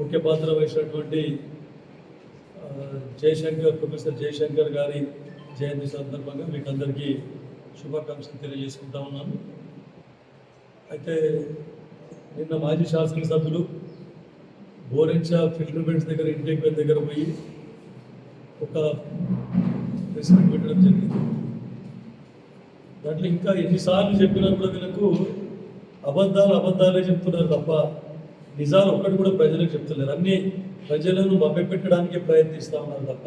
ముఖ్య పాత్ర వహించినటువంటి ప్రొఫెసర్ జయశంకర్ గారి జయంతి సందర్భంగా మీకు అందరికీ శుభాకాంక్షలు తెలియజేసుకుంటా ఉన్నాను. అయితే నిన్న మాజీ శాసనసభ్యులు బోరెంచా ఫిల్టర్ బెడ్స్ దగ్గర ఇంటేక్ బెడ్ దగ్గర పోయి ఒక ప్రెస్ మీట్ పెట్టడం జరిగింది. దాంట్లో ఇంకా ఎన్నిసార్లు చెప్పినా కూడా వీళ్ళకు అబద్ధాలే చెప్తున్నారు తప్ప నిజాలు ఒక్కటి కూడా ప్రజలకు చెప్తున్నారు. అన్ని ప్రజలను మభ్యపెట్టడానికి ప్రయత్నిస్తూ ఉన్నారు తప్ప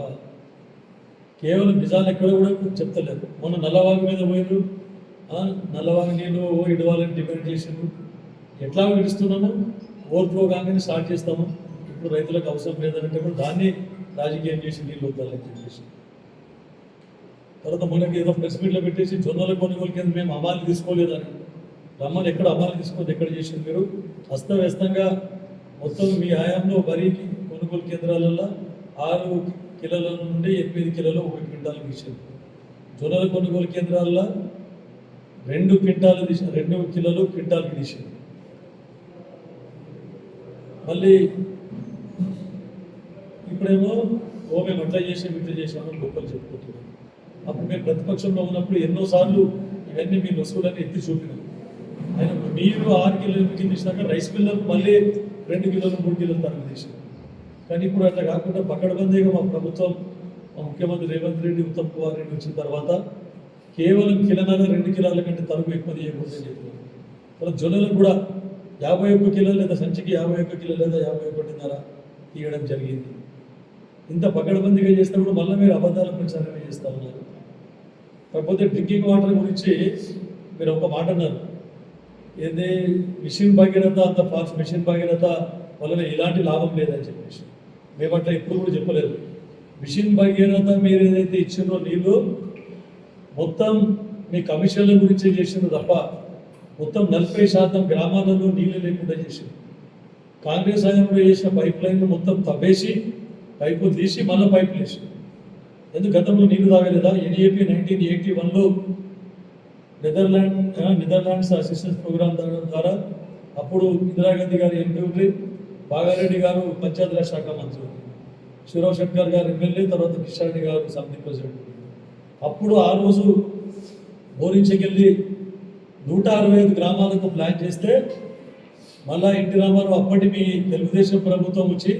కేవలం నిజాలు ఎక్కడ కూడా చెప్తలేరు. మొన్న నల్లవాగు మీద పోయినారు, నల్లవాగు నీళ్ళు ఇడవాలని డిమాండ్ చేసారు. ఎట్లా విడుస్తున్నాము, ఓవర్ఫ్లో కాగానే స్టార్ట్ చేస్తాము, ఇప్పుడు రైతులకు అవసరం లేదంటే కూడా దాన్ని రాజకీయం చేసి నీళ్ళు వద్దాలని చెప్పేసి తర్వాత మనకి ఏదో ప్రెస్ మీట్లో పెట్టేసి జొన్నల కొనుగోలు కింద మేము అమాలు తీసుకోలేదని రమ్మని ఎక్కడ అమాలు తీసుకోవద్దు, ఎక్కడ చేసింది మీరు అస్తవ్యస్తంగా మొత్తం మీ హయాంలో వరి కొనుగోలు కేంద్రాలలో 6 కిలోల నుండి 8 కిలోలు 1 క్వింటాల్ తీసారు. జొన్నల కొనుగోలు కేంద్రాల్లో 2 క్వింటాలు తీసి 2 కిలోలు క్వింటాల్కి తీసారు. మళ్ళీ ఇప్పుడేమో మేము అట్లా ఇట్లా చేసామని గొప్పలు చెప్పుకుంటున్నాం. అప్పుడు మేము ప్రతిపక్షంలో ఉన్నప్పుడు ఎన్నోసార్లు ఇవన్నీ మీ వస్తువులన్నీ ఎత్తి చూపినాం. ఆయన మీరు 6 కిలోలు కింద తీసినాక రైస్ మిల్లర్లు మళ్ళీ 2 కిలోలు 3 కిలోలు తరగతి తీసారు. కానీ ఇప్పుడు అట్లా కాకుండా పకడ్బందీగా మా ప్రభుత్వం, మా ముఖ్యమంత్రి రేవంత్ రెడ్డి, ఉత్తమ్ కుమార్ రెడ్డి వచ్చిన తర్వాత కేవలం కిలోన్నర 2 కిలోల కంటే తరుగు ఎక్కువ తీయకూడదని చెప్పినారు. తర్వాత జొన్నలకు కూడా 51 కిలోలు లేదా సంచికి 51 కిలోలు లేదా 51.5 తీయడం జరిగింది. ఇంత పకడ్బందీగా చేస్తే కూడా మళ్ళీ మీరు అబద్ధాల ప్రచారమే చేస్తూ ఉన్నారు. కాకపోతే డ్రింకింగ్ వాటర్ గురించి మీరు ఒక మాట అన్నారు, ఏదే మిషన్ భగీరథ అంత ఫాస్ట్ మిషన్ భగీరథ వలన ఎలాంటి లాభం లేదని చెప్పేసి మేము అట్లా ఇప్పుడు కూడా చెప్పలేదు. మిషన్ భగీరథ మీరు ఏదైతే ఇచ్చిందో నీళ్ళు మొత్తం మీ కమిషన్ల గురించి చేసింది తప్ప మొత్తం 40% గ్రామాలలో నీళ్ళు లేకుండా చేసింది. కాంగ్రెస్ హయాంలో చేసిన పైప్ లైన్లు మొత్తం తవ్వేసి పైపులు తీసి మళ్ళీ పైపులు వేసి ఎందుకు గతంలో నీళ్లు తాగలేదా? NAP 1981లో నెదర్లాండ్స్ అసిస్టెన్స్ ప్రోగ్రామ్ ద్వారా అప్పుడు ఇందిరాగాంధీ గారు ఎంపీ, బాగారెడ్డి గారు పంచాయతీరాజ్ శాఖ మంత్రి, శివరావు శెట్కర్ గారు ఎమ్మెల్యే, తర్వాత కిషన్ రెడ్డి గారు సమితి ప్రెసిడెంట్. అప్పుడు ఆ రోజు బోరించకెళ్ళి 165 గ్రామాలకు ప్లాన్ చేస్తే మళ్ళా ఎన్టీ రామారావు అప్పటి మీ తెలుగుదేశం ప్రభుత్వం వచ్చి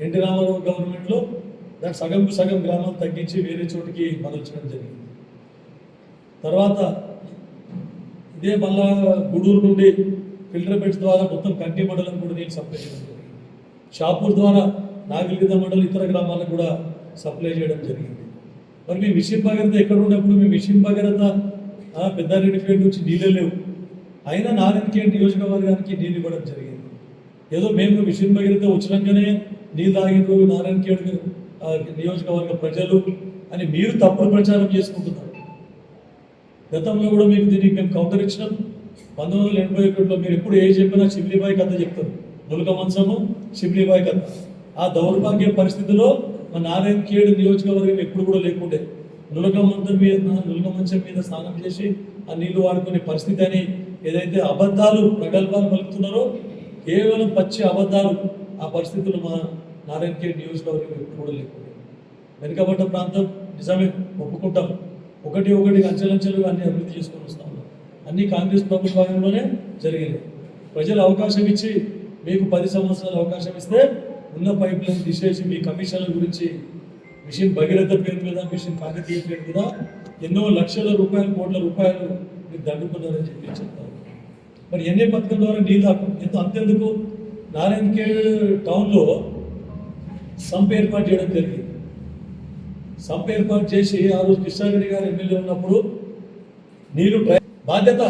ఎన్టీ రామారావు గవర్నమెంట్లో దాని సగం గ్రామాలు తగ్గించి వేరే చోటికి మరల్చడం జరిగింది. తర్వాత ఇదే మళ్ళా గూడూరు నుండి ఫిల్టర్ బెడ్స్ ద్వారా మొత్తం కంటి మండలం కూడా నేను సప్లై చేయడం జరిగింది. షాపూర్ ద్వారా నాగిలిద మండలం ఇతర గ్రామాలకు కూడా సప్లై చేయడం జరిగింది. మరి మీ మిషన్ భగీరథ ఎక్కడ ఉన్నప్పుడు మీ మిషన్ భగీరథ పెద్దారెడ్డిపేట నుంచి నీళ్ళు లేవు, అయినా నారాయణఖేడ్ నియోజకవర్గానికి నీళ్ళు ఇవ్వడం జరిగింది. ఏదో మేము మిషన్ భగీరథ వచ్చినాకనే నీళ్ళు తాగిన నారాయణఖేడ్ నియోజకవర్గ ప్రజలు అని మీరు తప్పుడు ప్రచారం చేసుకుంటున్నారు. గతంలో కూడా మీకు దీనికి మేము కౌంటర్ ఇచ్చినాం. 1981లో మీరు ఎప్పుడు ఏ చెప్పినా షిబ్లీబాయి కథ చెప్తారు, నులక మంచము షిబ్లీబాయి కథ. ఆ దౌర్భాగ్య పరిస్థితిలో మా నారాయణఖేడ్ నియోజకవర్గం ఎప్పుడు కూడా లేకుండే నులక మంచం మీద స్నానం చేసి ఆ నీళ్లు వాడుకునే పరిస్థితి అని ఏదైతే అబద్ధాలు ప్రగల్భాలు పలుకుతున్నారో కేవలం పచ్చి అబద్ధాలు. ఆ పరిస్థితులు మా నారాయణఖేడ్ నియోజకవర్గం ఎప్పుడు కూడా లేకుండా వెనుకబడ్డ ప్రాంతం నిజమే ఒప్పుకుంటాం. ఒకటి అంచెలంచెలుగా అన్ని అభివృద్ధి చేసుకొని వస్తా ఉన్నాం. అన్ని కాంగ్రెస్ ప్రభుత్వంలోనే జరిగినాయి. ప్రజలు అవకాశం ఇచ్చి మీకు 10 సంవత్సరాలు అవకాశం ఇస్తే ఉన్న పైప్ లైన్ తీసేసి మీ కమిషన్ల గురించి మిషన్ భగీరథ పేరు మీద, మిషన్ కాకతీయ పేరు మీద ఎన్నో లక్షల రూపాయలు, కోట్ల రూపాయలు మీరు దండుకున్నారని చెప్పి చెప్తారు. మరి ఎన్ఏ పథకం ద్వారా నీళ్ళు అంతెందుకు నారాయణఖేడ్ టౌన్లో సంప్ ఏర్పాటు చేయడం జరిగింది. సంప్ ఏర్పాటు చేసి ఆ రోజు కిషన్ రెడ్డి గారు ఎమ్మెల్యే ఉన్నప్పుడు నీరు బాధ్యత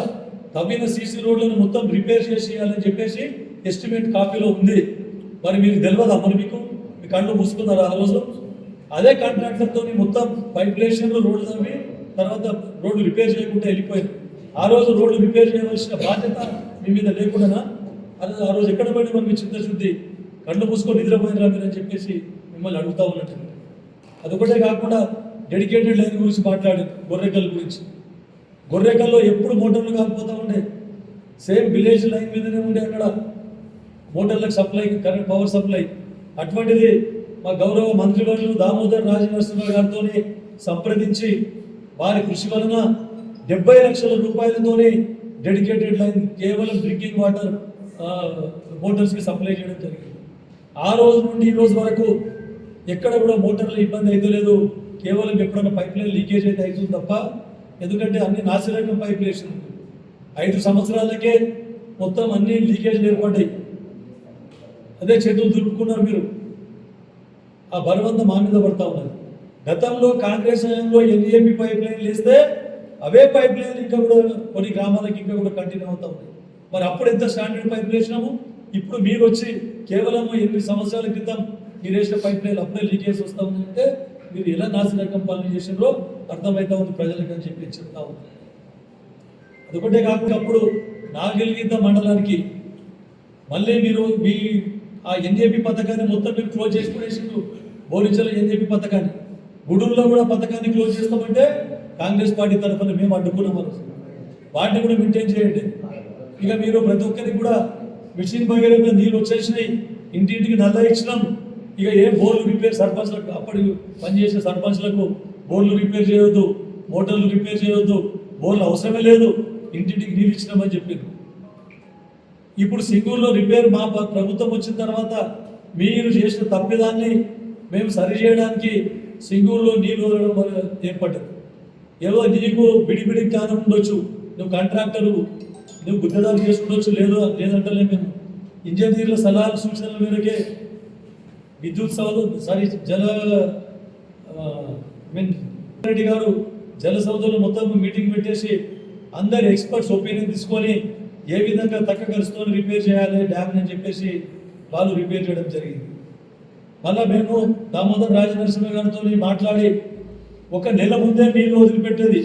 తవ్విన సీసీ రోడ్లను మొత్తం రిపేర్ చేసేయాలని చెప్పేసి ఎస్టిమేట్ కాపీలో ఉంది. మరి మీకు తెలియదా? మరి మీ కళ్ళు మూసుకున్నారా ఆ రోజు? అదే కాంట్రాక్టర్తో మొత్తం పైప్లేషన్లు రోడ్లు తవ్వి తర్వాత రోడ్లు రిపేర్ చేయకుండా వెళ్ళిపోయింది. ఆ రోజు రోడ్లు రిపేర్ చేయవలసిన బాధ్యత మీ మీద లేకుండానా? ఆ రోజు ఎక్కడ పడి మనకి చిత్తశుద్ధి, కళ్ళు మూసుకొని నిద్రపోయినరా మీరు అని చెప్పేసి మిమ్మల్ని అడుగుతూ ఉన్నట్టు. అదొకటే కాకుండా డెడికేటెడ్ లైన్ గురించి మాట్లాడి గొర్రెకల్ గురించి. గొర్రెకల్లో ఎప్పుడు మోటార్లు కాకపోతూ ఉండే, సేమ్ విలేజ్ లైన్ మీదనే ఉండే అక్కడ మోటార్లకు సప్లై, కరెంట్ పవర్ సప్లై అటువంటిది మా గౌరవ మంత్రివర్యులు దామోదర్ రాజనరసింహ గారితో సంప్రదించి వారి కృషి వలన 70 లక్షల రూపాయలతోనే డెడికేటెడ్ లైన్ కేవలం డ్రింకింగ్ వాటర్ మోటార్స్కి సప్లై చేయడం జరిగింది. ఆ రోజు నుండి ఈ రోజు వరకు ఎక్కడ కూడా మోటార్లు ఇబ్బంది అయితే లేదు. కేవలం ఎప్పుడైనా పైప్ లైన్ లీకేజ్ అయితే అవుతుంది తప్ప, ఎందుకంటే అన్ని నాసిరకం పైప్ వేసింది. 5 సంవత్సరాలకే మొత్తం అన్ని లీకేజ్లు ఏర్పడ్డాయి. అదే చేతులు దులుపుకున్నారు మీరు. ఆ బలవంతం మా మీద పడతా ఉన్నారు. గతంలో కాంగ్రెస్ హయాంలో ఎన్ఏపి పైప్ లైన్లు వేస్తే అవే పైప్ లైన్లు ఇంకా కూడా కొన్ని గ్రామాలకి ఇంకా కూడా కంటిన్యూ అవుతా ఉన్నాయి. మరి అప్పుడు ఎంత స్టాండర్డ్ పైప్ వేసినాము, ఇప్పుడు మీరు వచ్చి కేవలం 8 సంవత్సరాల క్రితం మీరు వేసిన పైప్ లైన్లు అప్పుడే లీకేజ్ వస్తూ ఉందంటే మీరు ఎలా నాసిరకం పనులు చేసినారో అర్థమవుతా ఉంది ప్రజలకు అని చెప్పి చెప్తా ఉంది. అదొకటే కాకుండా అప్పుడు నాగిలిగిద్ద మండలానికి మళ్ళీ మీరు మీ ఆ ఎన్ఏపి పథకాన్ని మొత్తం మీరు క్లోజ్ చేసి పడేసిండ్రు. బోరించల ఎన్ఏపి పథకాన్ని, గుడుల్లో కూడా పథకాన్ని క్లోజ్ చేస్తామంటే కాంగ్రెస్ పార్టీ తరఫున మేము అడ్డుకున్నాం. వాటిని కూడా మెయింటైన్ చేయండి. ఇక మీరు ప్రతి ఒక్కరికి కూడా మిషన్ భగీరథ నీళ్ళు వచ్చేసినాయి, ఇంటింటికి నల్ల ఇచ్చినాం. ఇక ఏ బోర్లు రిపేర్ సర్పంచ్లకు, అప్పటి పనిచేసిన సర్పంచ్లకు బోర్లు రిపేర్ చేయవద్దు, మోటార్లు రిపేర్ చేయవద్దు, బోర్లు అవసరమే లేదు, ఇంటింటికి నీళ్ళు ఇచ్చినామని చెప్పారు. ఇప్పుడు సింగూరులో రిపేర్ మా ప్రభుత్వం వచ్చిన తర్వాత మీరు చేసిన తప్పిదాన్ని మేము సరిచేయడానికి సింగూరులో నీళ్ళు వదలడం ఏర్పడ్డది. ఏదో నీకు బిడిబిడి జ్ఞానం ఉండొచ్చు, నువ్వు కాంట్రాక్టరు, నువ్వు గుద్దదాలు చేసుకుండొచ్చు, లేదంటే మేము ఇంజనీర్ల సలహాలు సూచనల మేరకే విద్యుత్ రెడ్డి గారు జల సౌధలో మొత్తం మీటింగ్ పెట్టేసి అందరి ఎక్స్పర్ట్స్ ఒపీనియన్ తీసుకొని ఏ విధంగా తక్కువ ఖర్చుతో రిపేర్ చేయాలి డ్యామ్ అని చెప్పేసి వాళ్ళు రిపేర్ చేయడం జరిగింది. మళ్ళీ మేము దామోదర్ రాజనరసింహ గారితో మాట్లాడి 1 నెల ముందే నీళ్ళు వదిలిపెట్టేది,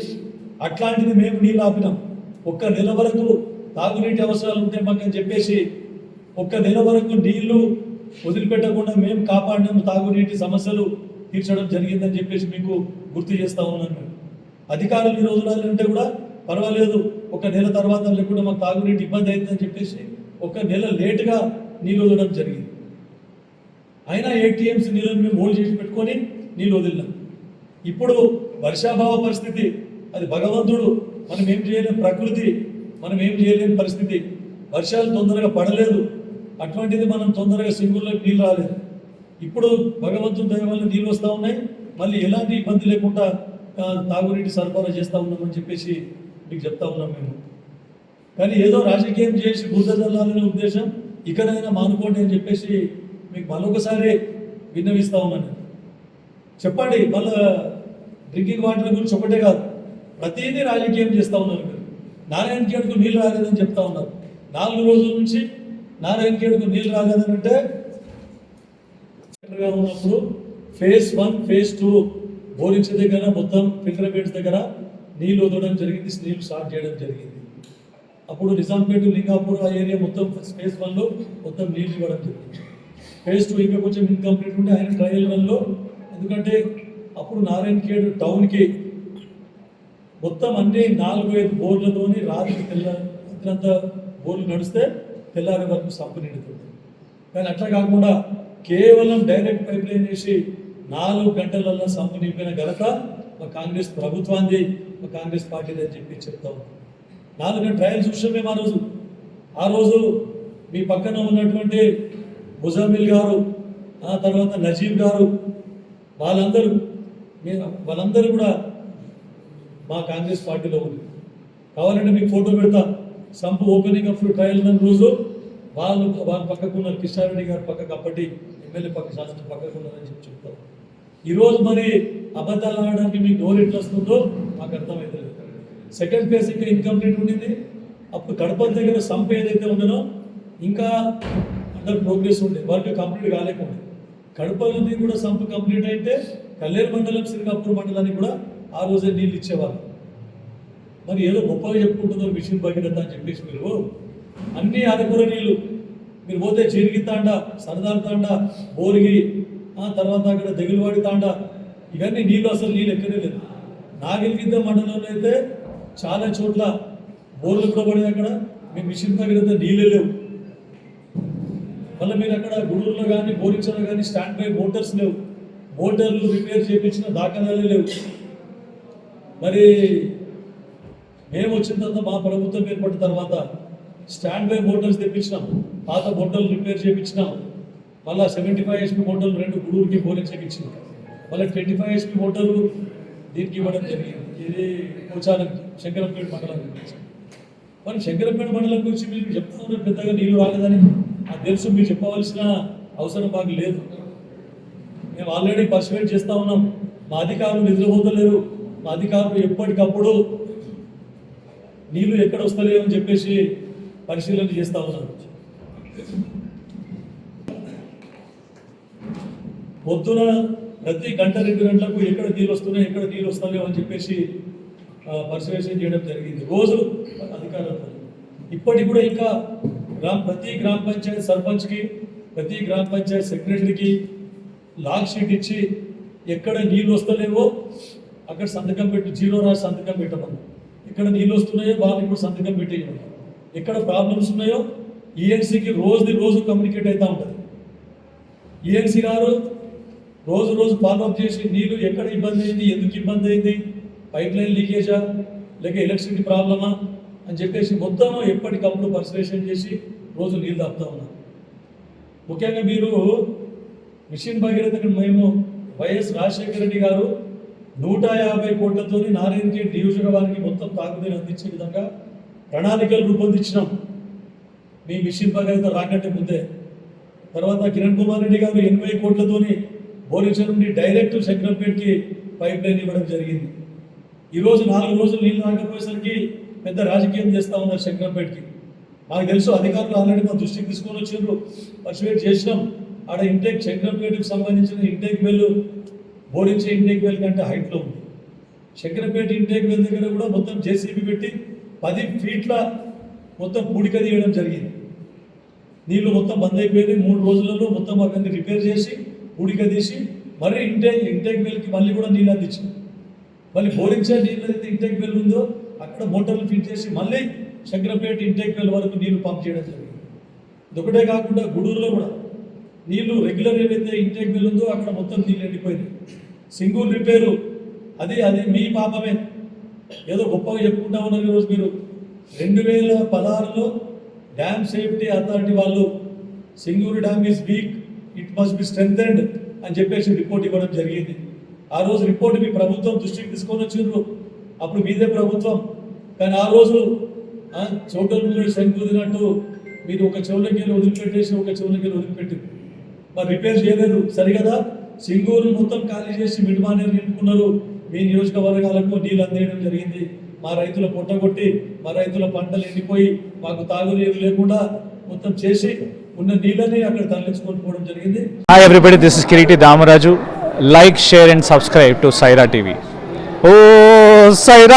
అట్లాంటిది మేము నీళ్ళు ఆపినాం. 1 నెల వరకు తాగునీటి అవసరాలు ఉంటాయి మాకని చెప్పేసి 1 నెల వరకు నీళ్లు వదిలిపెట్టకుండా మేము కాపాడినాము, తాగునీటి సమస్యలు తీర్చడం జరిగిందని చెప్పేసి మీకు గుర్తు చేస్తా ఉన్నాను. అధికారులు ఈ రోజులంటే కూడా పర్వాలేదు, 1 నెల తర్వాత లేకుండా మాకు తాగునీటి ఇబ్బంది అవుతుందని చెప్పేసి 1 నెల లేటుగా నీళ్ళు వదలడం జరిగింది. అయినా ATMs నీళ్ళని మేము హోల్డ్ చేసి పెట్టుకొని నీళ్ళు వదిలినాం. ఇప్పుడు వర్షాభావ పరిస్థితి, అది భగవంతుడు, మనం ఏం చేయలేని ప్రకృతి, మనం ఏం చేయలేని పరిస్థితి. వర్షాలు తొందరగా పడలేదు, అటువంటిది మనం తొందరగా సింగూరులోకి నీళ్ళు రాలేదు. ఇప్పుడు భగవంతుని దయ వల్ల నీళ్ళు వస్తూ ఉన్నాయి, మళ్ళీ ఎలాంటి ఇబ్బంది లేకుండా తాగునీటి సరఫరా చేస్తూ ఉన్నామని చెప్పేసి మీకు చెప్తా ఉన్నాం మేము. కానీ ఏదో రాజకీయం చేసి బుద్ధ జల్లాలనే ఉద్దేశం ఇకనైనా మానుకోండి అని చెప్పేసి మీకు మరొకసారి విన్నవిస్తూ ఉన్నాను. చెప్పండి, మళ్ళీ డ్రింకింగ్ వాటర్ గురించి ఒకటే కాదు, ప్రతిదీ రాజకీయం చేస్తూ ఉన్నారు. మీరు నారాయణ ఖేడ్కు నీళ్ళు రాలేదని చెప్తా ఉన్నారు. 4 రోజుల నుంచి నారాయణ ఖేడ్కు నీళ్ళు రాలేదని అంటే ఉన్నప్పుడు phase 1, phase 2 బోరించ దగ్గర మొత్తం ఫిల్టర్ బెడ్స్ దగ్గర నీళ్ళు వదలడం జరిగింది, నీళ్ళు స్టార్ట్ చేయడం జరిగింది. అప్పుడు నిజాంపేట, లింగాపూర్ ఆ ఏరియా మొత్తం phase 1లో మొత్తం నీళ్ళు ఇవ్వడం జరిగింది. phase 2 ఇంకా కొంచెం ఇన్కంప్లీట్ ఉంటే ఆయన ట్రయల్ రన్లో, ఎందుకంటే అప్పుడు నారాయణ ఖేడ్ టౌన్కి మొత్తం అన్ని 4-5 బోర్లతోని రాత్రంతా బోర్లు నడిస్తే తెల్లారి వరకు సంపు నిండుతుంది. కానీ అట్లా కాకుండా కేవలం డైరెక్ట్ పైప్ లైన్ వేసి 4 గంటలలో సంపు నింపిన ఘనత మా కాంగ్రెస్ ప్రభుత్వాన్ని, మా కాంగ్రెస్ పార్టీని అని చెప్పి చెప్తా ఉన్నాం. 4 గంటల ట్రయల్ చూసాం మేము ఆ రోజు మీ పక్కన ఉన్నటువంటి ముజామిల్ గారు, ఆ తర్వాత నజీబ్ గారు, వాళ్ళందరూ కూడా మా కాంగ్రెస్ పార్టీలో ఉంది. కావాలంటే మీకు ఫోటో పెడతా. సంపు ఓపెనింగ్ ఆఫ్ ట్రయల్ రోజు వాళ్ళ పక్కకు ఉన్నారు, కిషారెడ్డి గారు పక్కకు, అప్పటి ఎమ్మెల్యే పక్క, శాసన పక్కకు ఉన్నారని చెప్పి చెప్తారు. ఈరోజు మరి అబద్ధాలు ఆడడానికి మీకు డోర్ ఎట్లా వస్తుందో మాకు అర్థమవుతుంది. సెకండ్ ఫేజ్ ఇంకా ఇన్కంప్లీట్ ఉండింది. అప్పుడు కడప దగ్గర సంప్ ఏదైతే ఉండదో ఇంకా అండర్ ప్రోగ్రెస్ ఉండే, వర్క్ కంప్లీట్ కాలేకుండా. కడపలోది కూడా సంప్ కంప్లీట్ అయితే కల్లేరు మండలం, శ్రీకాపూర్ మండలానికి కూడా ఆ రోజే నీళ్ళు ఇచ్చేవాళ్ళు. మరి ఏదో గొప్పగా చెప్పుకుంటుందో మిషన్ భగీరథ అని చెప్పేసి మీరు అన్ని అరకుర నీళ్ళు మీరు పోతే చిరిగి తాండ, సరదార్ తాండ, బోరిగి, తర్వాత అక్కడ దగిలివాడి తాండ, ఇవన్నీ నీళ్ళు అసలు నీళ్ళు ఎక్కడే లేదు. నాగిలిగిద్ద మండలంలో అయితే చాలా చోట్ల బోర్లు కూడా పడే, అక్కడ మీ మిషన్ భగీరథ నీళ్ళే లేవు. మళ్ళీ మీరు అక్కడ గూడూరులో కానీ బోరించలో కానీ స్టాండ్ బై మోటార్స్ లేవు, మోటార్లు రిపేర్ చేయించిన దాఖలాలే లేవు. మరి మేము వచ్చిన తర్వాత మా ప్రభుత్వం ఏర్పడిన తర్వాత స్టాండ్ బై మోటార్స్ తెప్పించినాం, పాత మోటార్లు రిపేర్ చేయించినాం. మళ్ళీ 75 HP మోటార్లు 2 గూడూరుకి బోరింగ్ చేయించినాం. మళ్ళీ 25 HP మోటార్లు దీనికి ఇవ్వడం జరిగింది. ఇది పోచారం శంకరంపేట మండలానికి. మరి శంకరంపేట మండలం గురించి మీరు చెప్తా ఉన్నారు పెద్దగా నీళ్ళు రాలేదని. నాకు తెలుసు, మీరు చెప్పవలసిన అవసరం మాకు లేదు. మేము ఆల్రెడీ పర్సువేట్ చేస్తూ ఉన్నాం. మా అధికారులు నిద్రపోతలేరు. మా అధికారులు ఎప్పటికప్పుడు నీళ్లు ఎక్కడ వస్తలేవు అని చెప్పేసి పరిశీలన చేస్తూ ఉన్నారు. పొద్దున ప్రతి గంట 2 గంటలకు ఎక్కడ నీళ్ళు వస్తున్నాయి, ఎక్కడ నీళ్ళు వస్తలేవు అని చెప్పేసి పరిశీలన చేయడం జరిగింది రోజు అధికారులతో. ఇప్పటికి కూడా ఇంకా ప్రతి గ్రామ పంచాయతీ సర్పంచ్కి, ప్రతి గ్రామ పంచాయతీ సెక్రటరీకి లాగ్ షీట్ ఇచ్చి ఎక్కడ నీళ్ళు వస్తలేవో అక్కడ సంతకం పెట్టి 0 రాసి సంతకం పెట్టమని. ఎక్కడ నీళ్ళు వస్తున్నాయో వాళ్ళకి కూడా సంతకం పెట్టేయమని. ఎక్కడ ప్రాబ్లమ్స్ ఉన్నాయో ఈఎన్సీకి రోజు కమ్యూనికేట్ అవుతూ ఉంటుంది. ఈఎన్సీ గారు రోజు ఫాలోఅప్ చేసి నీళ్ళు ఎక్కడ ఇబ్బంది అయింది, ఎందుకు ఇబ్బంది అయింది, పైప్ లైన్ లీకేజా లేక ఎలక్ట్రిసిటీ ప్రాబ్లమా అని చెప్పేసి మొత్తం ఎప్పటికప్పుడు పరిశీలన చేసి రోజు నీళ్ళు తాపుతా ఉన్నాం. ముఖ్యంగా మీరు మిషన్ భగీరథకు మేము వైఎస్ రాజశేఖర రెడ్డి గారు 150 కోట్లతో నారాయణఖేడ్ నియోజకవర్గానికి మొత్తం తాగునీరు అందించే విధంగా ప్రణాళికలు రూపొందించినాం. మీ మిషన్ భగీరథ రాకంటే ముందే. తర్వాత కిరణ్ కుమార్ రెడ్డి గారు 80 కోట్లతోని బోరించర్ నుండి డైరెక్ట్ శంకరంపేటకి పైప్ లైన్ ఇవ్వడం జరిగింది. ఈరోజు 4 రోజులు నీళ్ళు రాకపోయేసరికి పెద్ద రాజకీయం చేస్తూ ఉన్నారు శంకరంపేటకి. మాకు తెలుసు, అధికారులు ఆల్రెడీ మా దృష్టికి తీసుకొని వచ్చారు, పర్సువేట్ చేసినాం. ఆడ ఇంటేక్ శంకరంపేటకు సంబంధించిన ఇంటేక్ వెల్ బోరించే ఇంటేక్ వెల్ కంటే హైట్లో ఉంది. శంకరంపేట ఇంటేక్ వెల్ దగ్గర కూడా మొత్తం జేసీబీ పెట్టి 10 ఫీట్ల మొత్తం పూడిక తీయడం జరిగింది. నీళ్ళు మొత్తం బంద్ అయిపోయింది. 3 రోజులలో మొత్తం అవన్నీ రిపేర్ చేసి పూడిక తీసి మళ్ళీ ఇంటేక్ వెల్కి మళ్ళీ కూడా నీళ్ళు అందించాం. మళ్ళీ బోరించే నీళ్ళు అయితే ఇంటేక్ వెల్ ఉందో అక్కడ మోటార్లు ఫిట్ చేసి మళ్ళీ శంకరంపేట ఇంటేక్ వెల్ వరకు నీళ్లు పంప్ చేయడం జరిగింది. ఇదొకటే కాకుండా గూడూరులో కూడా నీళ్లు రెగ్యులర్ ఏదైతే ఇంటేక్ వెల్ ఉందో అక్కడ మొత్తం నీళ్ళు ఎండిపోయింది. సింగూర్ రిపేరు అది మీ పాపమే, ఏదో గొప్పగా చెప్పుకుంటా ఉన్నారు. ఈరోజు మీరు 2016లో డ్యామ్ సేఫ్టీ అథారిటీ వాళ్ళు Singur dam is week, it must be స్ట్రెంథెండ్ అని చెప్పేసి రిపోర్ట్ ఇవ్వడం జరిగింది. ఆ రోజు రిపోర్ట్ మీ ప్రభుత్వం దృష్టికి తీసుకొని వచ్చిండ్రు, అప్పుడు మీదే ప్రభుత్వం. కానీ ఆ రోజు చోటలు శంకుదినట్టు మీరు ఒక చెవులకి వదిలిపెట్టేసి ఒక చెవులకి వదిలిపెట్టి మరి రిపేర్ చేయలేదు. సరిగదా సింగూరు మొత్తం ఖాళీ చేసి మిడ్మానేరు నింపుకున్నారు. మీ నియోజకవర్గాలకు నీళ్ళు అందేయడం జరిగింది. మా రైతుల పొట్టగొట్టి మా రైతుల పంటలు ఎండిపోయి మాకు తాగునీరు లేకుండా మొత్తం చేసి ఉన్న నీళ్ళని అక్కడ తరలించుకొని పోవడం జరిగింది. Hi everybody, this is Kiriti Damaraju. Like, share and subscribe to Saira TV. Oh Saira!